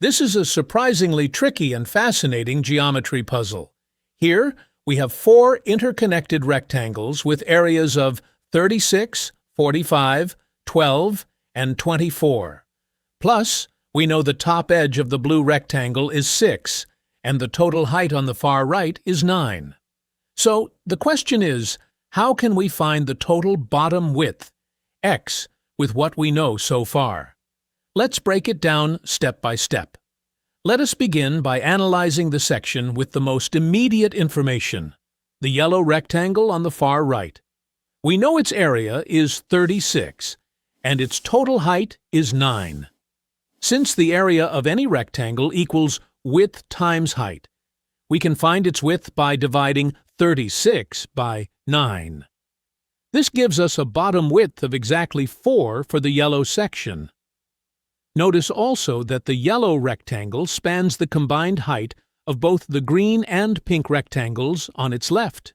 This is a surprisingly tricky and fascinating geometry puzzle. Here, we have 4 interconnected rectangles with areas of 36, 45, 12, and 24. Plus, we know the top edge of the blue rectangle is 6, and the total height on the far right is 9. So, the question is, how can we find the total bottom width, x, with what we know so far? Let's break it down step by step. Let us begin by analyzing the section with the most immediate information, the yellow rectangle on the far right. We know its area is 36, and its total height is 9. Since the area of any rectangle equals width times height, we can find its width by dividing 36 by 9. This gives us a bottom width of exactly 4 for the yellow section. Notice also that the yellow rectangle spans the combined height of both the green and pink rectangles on its left.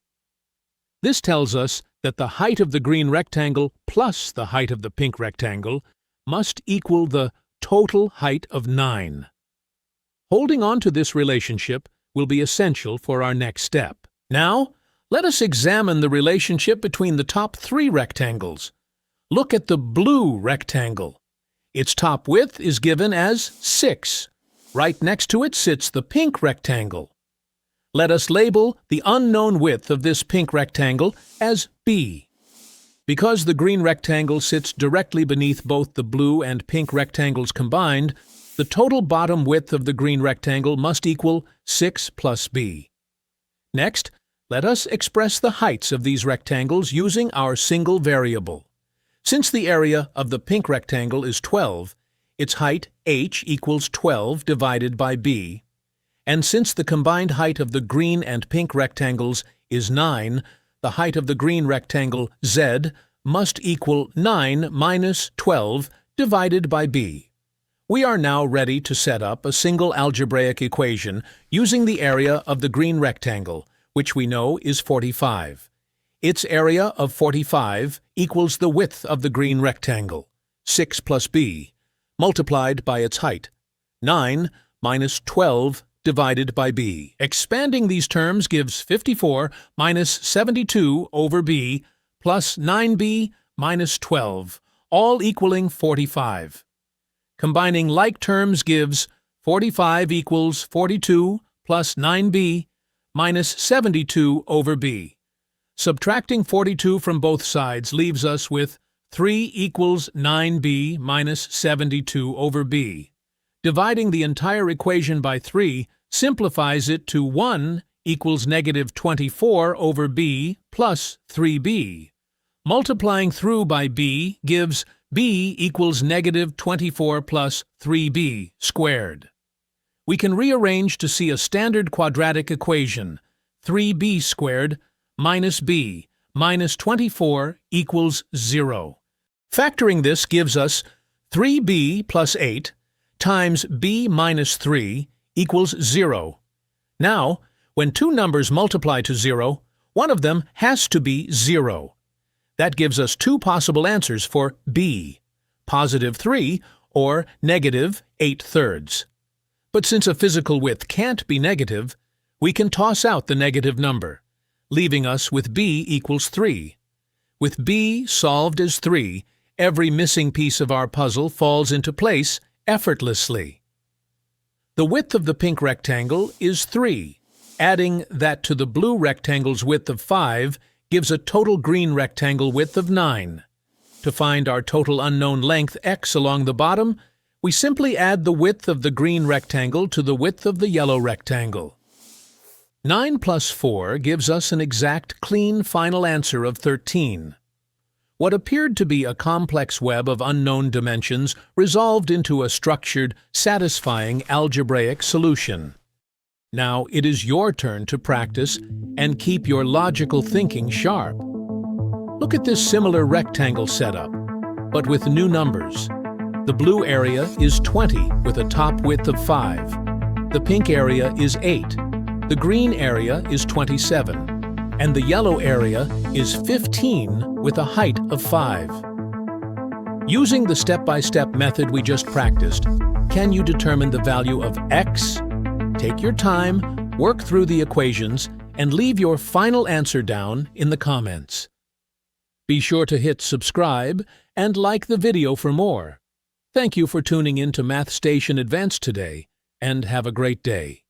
This tells us that the height of the green rectangle plus the height of the pink rectangle must equal the total height of 9. Holding on to this relationship will be essential for our next step. Now, let us examine the relationship between the top 3 rectangles. Look at the blue rectangle. Its top width is given as 6. Right next to it sits the pink rectangle. Let us label the unknown width of this pink rectangle as b. Because the green rectangle sits directly beneath both the blue and pink rectangles combined, the total bottom width of the green rectangle must equal 6 plus b. Next, let us express the heights of these rectangles using our single variable. Since the area of the pink rectangle is 12, its height h equals 12 divided by b, and since the combined height of the green and pink rectangles is 9, the height of the green rectangle z must equal 9 minus 12 divided by b. We are now ready to set up a single algebraic equation using the area of the green rectangle, which we know is 45. Its area of 45 equals the width of the green rectangle, 6 plus b, multiplied by its height, 9 minus 12 divided by b. Expanding these terms gives 54 minus 72 over b plus 9b minus 12, all equaling 45. Combining like terms gives 45 equals 42 plus 9b minus 72 over b. Subtracting 42 from both sides leaves us with 3 equals 9b minus 72 over b. Dividing the entire equation by 3 simplifies it to 1 equals negative 24 over b plus 3b. Multiplying through by b gives b equals negative 24 plus 3b squared. We can rearrange to see a standard quadratic equation, 3b squared minus b minus 24 equals 0. Factoring this gives us 3b plus 8 times b minus 3 equals 0. Now, when two numbers multiply to 0, one of them has to be 0. That gives us 2 possible answers for b, positive 3 or negative 8/3. But since a physical width can't be negative, we can toss out the negative number, leaving us with b equals 3. With b solved as 3, every missing piece of our puzzle falls into place effortlessly. The width of the pink rectangle is 3. Adding that to the blue rectangle's width of 5 gives a total green rectangle width of 9. To find our total unknown length x along the bottom, we simply add the width of the green rectangle to the width of the yellow rectangle. 9 plus 4 gives us an exact, clean final answer of 13. What appeared to be a complex web of unknown dimensions resolved into a structured, satisfying algebraic solution. Now it is your turn to practice and keep your logical thinking sharp. Look at this similar rectangle setup, but with new numbers. The blue area is 20 with a top width of 5. The pink area is 8. The green area is 27, and the yellow area is 15 with a height of 5. Using the step-by-step method we just practiced, can you determine the value of x? Take your time, work through the equations, and leave your final answer down in the comments. Be sure to hit subscribe and like the video for more. Thank you for tuning in to MathStation Advanced today, and have a great day.